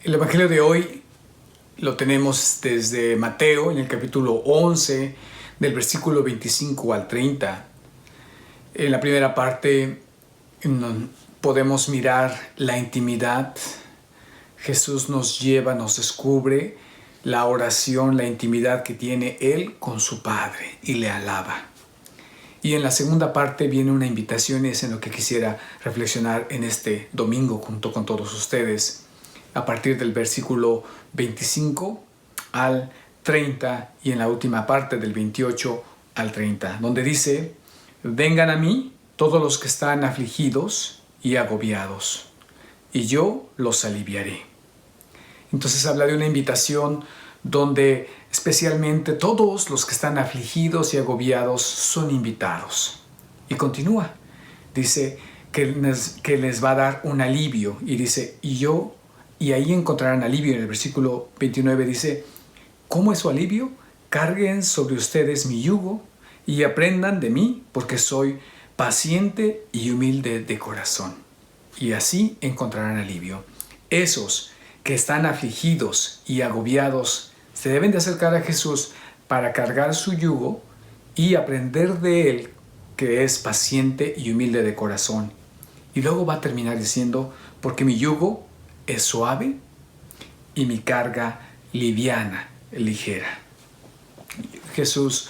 El Evangelio de hoy lo tenemos desde Mateo, en el capítulo 11, del versículo 25 al 30. En la primera parte podemos mirar la intimidad. Jesús nos lleva, nos descubre la oración, la intimidad que tiene Él con su Padre y le alaba. Y en la segunda parte viene una invitación y es en lo que quisiera reflexionar en este domingo junto con todos ustedes. A partir del versículo 25 al 30 y en la última parte del 28 al 30, donde dice: vengan a mí todos los que están afligidos y agobiados, y yo los aliviaré. Entonces habla de una invitación donde especialmente todos los que están afligidos y agobiados son invitados. Y continúa, dice que les va a dar un alivio, y dice, y ahí encontrarán alivio. En el versículo 29 dice: ¿cómo es su alivio? Carguen sobre ustedes mi yugo y aprendan de mí, porque soy paciente y humilde de corazón, y así encontrarán alivio. Esos que están afligidos y agobiados se deben de acercar a Jesús para cargar su yugo y aprender de Él, que es paciente y humilde de corazón. Y luego va a terminar diciendo: porque mi yugo es suave y mi carga liviana, ligera. Jesús,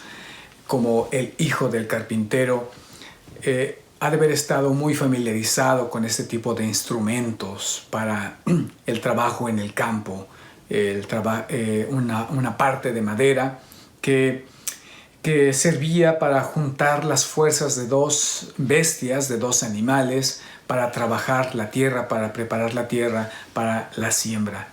como el hijo del carpintero, ha de haber estado muy familiarizado con este tipo de instrumentos para el trabajo en el campo. Una parte de madera que servía para juntar las fuerzas de dos bestias, de dos animales, para trabajar la tierra, para preparar la tierra para la siembra.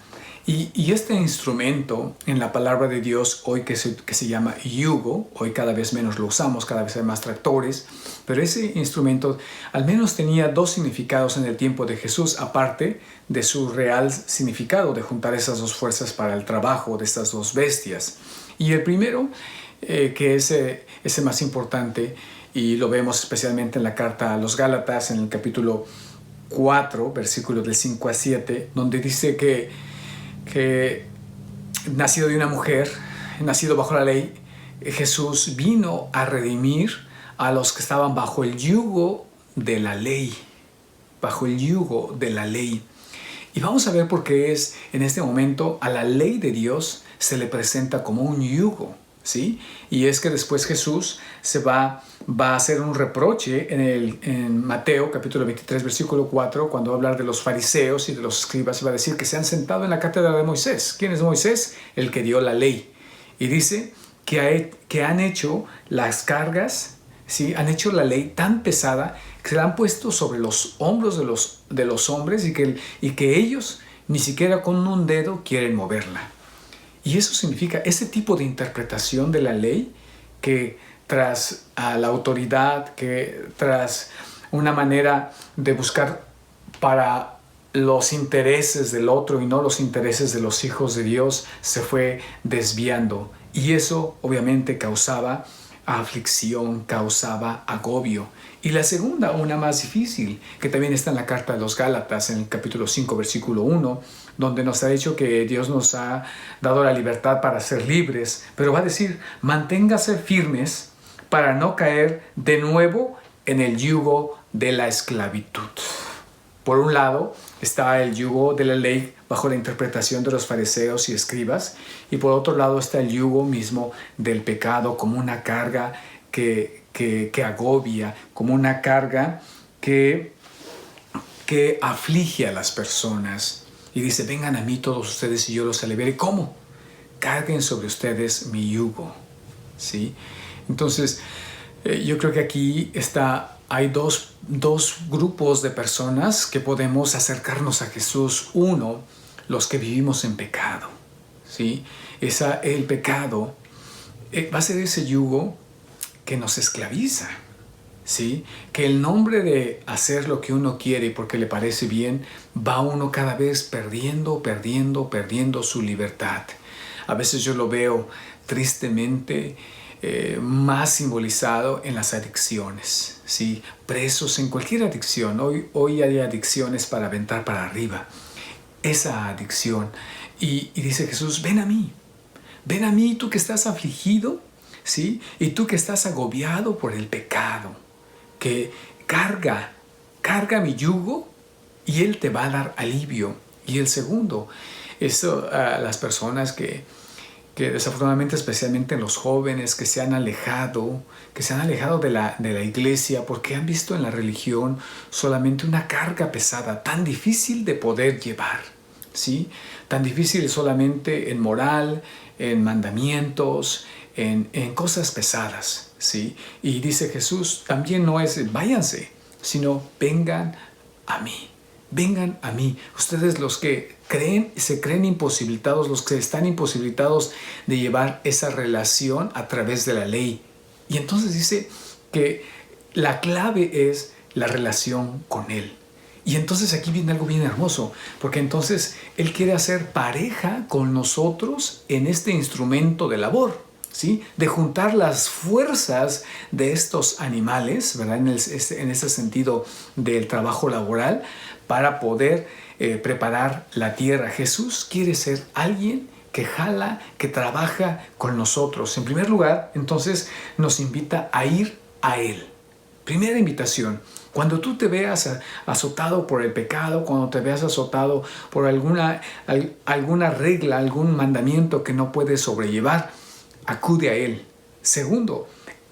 Y este instrumento en la palabra de Dios hoy que se llama yugo, hoy cada vez menos lo usamos, cada vez hay más tractores, pero ese instrumento al menos tenía dos significados en el tiempo de Jesús, aparte de su real significado de juntar esas dos fuerzas para el trabajo de estas dos bestias. Y el primero, que es ese más importante, y lo vemos especialmente en la carta a los Gálatas, en el capítulo 4, versículos del 5 a 7, donde dice que nacido de una mujer, nacido bajo la ley, Jesús vino a redimir a los que estaban bajo el yugo de la ley, bajo el yugo de la ley. Y vamos a ver por qué es en este momento a la ley de Dios se le presenta como un yugo, ¿sí? Y es que después Jesús se va a hacer un reproche en Mateo capítulo 23 versículo 4, cuando va a hablar de los fariseos y de los escribas, y va a decir que se han sentado en la cátedra de Moisés. ¿Quién es Moisés? El que dio la ley. Y dice que han hecho las cargas, ¿sí? Han hecho la ley tan pesada que se la han puesto sobre los hombros de los hombres, y que ellos ni siquiera con un dedo quieren moverla. Y eso significa ese tipo de interpretación de la ley, que tras la autoridad, que tras una manera de buscar para los intereses del otro y no los intereses de los hijos de Dios, se fue desviando. Y eso obviamente causaba aflicción, causaba agobio. Y la segunda, una más difícil, que también está en la carta de los Gálatas, en el capítulo 5, versículo 1, donde nos ha dicho que Dios nos ha dado la libertad para ser libres, pero va a decir: manténgase firmes para no caer de nuevo en el yugo de la esclavitud. Por un lado está el yugo de la ley bajo la interpretación de los fariseos y escribas, y por otro lado está el yugo mismo del pecado como una carga que agobia, como una carga que aflige a las personas. Y dice: vengan a mí todos ustedes y yo los aliviaré. ¿Cómo? Carguen sobre ustedes mi yugo, ¿sí? Entonces, yo creo que aquí hay dos grupos de personas que podemos acercarnos a Jesús. Uno, los que vivimos en pecado, ¿sí? El pecado va a ser ese yugo que nos esclaviza, ¿sí? Que el nombre de hacer lo que uno quiere porque le parece bien, va uno cada vez perdiendo su libertad. A veces yo lo veo tristemente más simbolizado en las adicciones, ¿sí? Presos en cualquier adicción. Hoy hay adicciones para aventar para arriba. esa adicción. Y dice Jesús, ven a mí tú que estás afligido, ¿sí? Y tú que estás agobiado por el pecado, que carga mi yugo y Él te va a dar alivio. Y el segundo, eso a las personas que desafortunadamente, especialmente los jóvenes que se han alejado de la iglesia porque han visto en la religión solamente una carga pesada, tan difícil de poder llevar, ¿sí? Tan difícil solamente en moral, en mandamientos, en cosas pesadas, ¿sí? Y dice Jesús, también no es váyanse, sino vengan a mí. Vengan a mí, ustedes los que se creen imposibilitados, los que están imposibilitados de llevar esa relación a través de la ley. Y entonces dice que la clave es la relación con Él. Y entonces aquí viene algo bien hermoso, porque entonces Él quiere hacer pareja con nosotros en este instrumento de labor, ¿sí? De juntar las fuerzas de estos animales, ¿verdad? En ese sentido del trabajo laboral, para poder preparar la tierra. Jesús quiere ser alguien que jala, que trabaja con nosotros. En primer lugar, entonces nos invita a ir a Él. Primera invitación. Cuando tú te veas azotado por el pecado, cuando te veas azotado por alguna regla, algún mandamiento que no puedes sobrellevar, acude a Él. Segundo,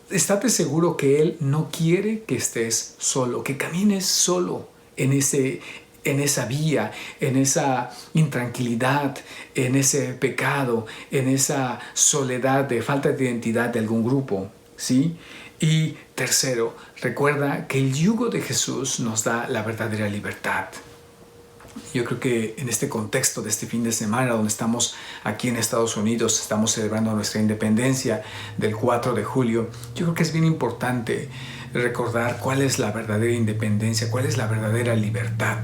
estate seguro que Él no quiere que estés solo, que camines solo en esa vía, en esa intranquilidad, en ese pecado, en esa soledad de falta de identidad de algún grupo, ¿sí? Y tercero, recuerda que el yugo de Jesús nos da la verdadera libertad. Yo creo que en este contexto de este fin de semana, donde estamos aquí en Estados Unidos, estamos celebrando nuestra independencia del 4 de julio, yo creo que es bien importante recordar cuál es la verdadera independencia, cuál es la verdadera libertad.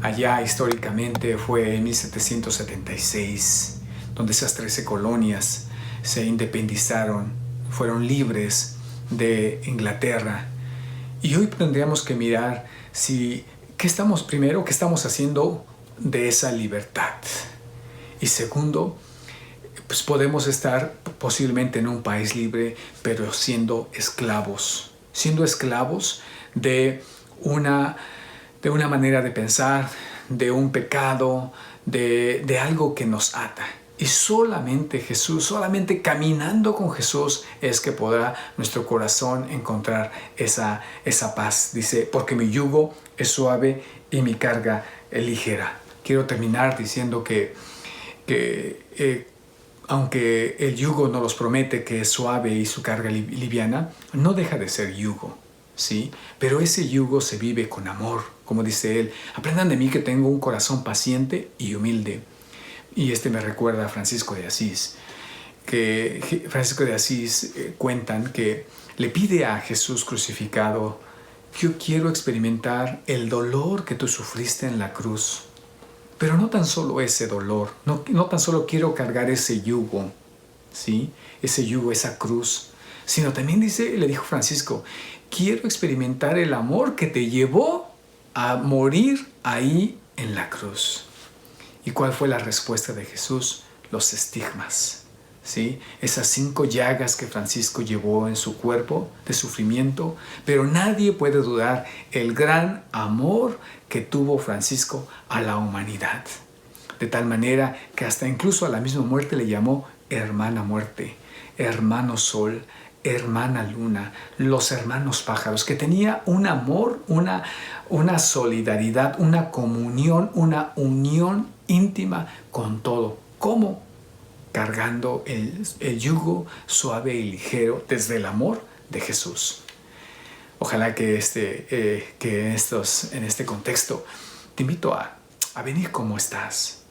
Allá históricamente fue en 1776, donde esas 13 colonias se independizaron, fueron libres de Inglaterra. Y hoy tendríamos que mirar ¿qué estamos haciendo de esa libertad? Y segundo, pues podemos estar posiblemente en un país libre, pero siendo esclavos de una manera de pensar, de un pecado, de algo que nos ata. Y solamente Jesús, solamente caminando con Jesús es que podrá nuestro corazón encontrar esa paz. Dice, porque mi yugo es suave y mi carga es ligera. Quiero terminar diciendo que aunque el yugo nos los promete que es suave y su carga liviana, no deja de ser yugo, ¿sí? Pero ese yugo se vive con amor, como dice él. Aprendan de mí que tengo un corazón paciente y humilde. Y me recuerda a Francisco de Asís, que Francisco de Asís cuentan que le pide a Jesús crucificado: yo quiero experimentar el dolor que tú sufriste en la cruz, pero no tan solo ese dolor, no tan solo quiero cargar ese yugo, ¿sí? Ese yugo, esa cruz, sino también le dijo Francisco, quiero experimentar el amor que te llevó a morir ahí en la cruz. ¿Y cuál fue la respuesta de Jesús? Los estigmas, ¿sí? Esas 5 llagas que Francisco llevó en su cuerpo de sufrimiento, pero nadie puede dudar el gran amor que tuvo Francisco a la humanidad. De tal manera que hasta incluso a la misma muerte le llamó hermana muerte, hermano sol, hermana luna, los hermanos pájaros, que tenía un amor, una solidaridad, una comunión, una unión íntima con todo. ¿Cómo? Cargando el yugo suave y ligero desde el amor de Jesús. Ojalá que en este contexto te invito a venir como estás.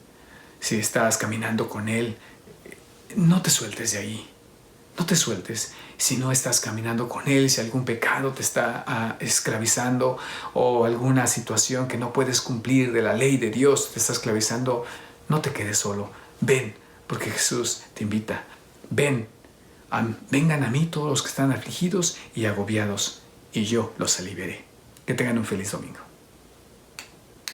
Si estás caminando con Él, no te sueltes de ahí. No te sueltes. Si no estás caminando con Él, si algún pecado te está esclavizando o alguna situación que no puedes cumplir de la ley de Dios te está esclavizando, no te quedes solo. Ven, porque Jesús te invita. Vengan a mí todos los que están afligidos y agobiados, y yo los aliviaré. Que tengan un feliz domingo.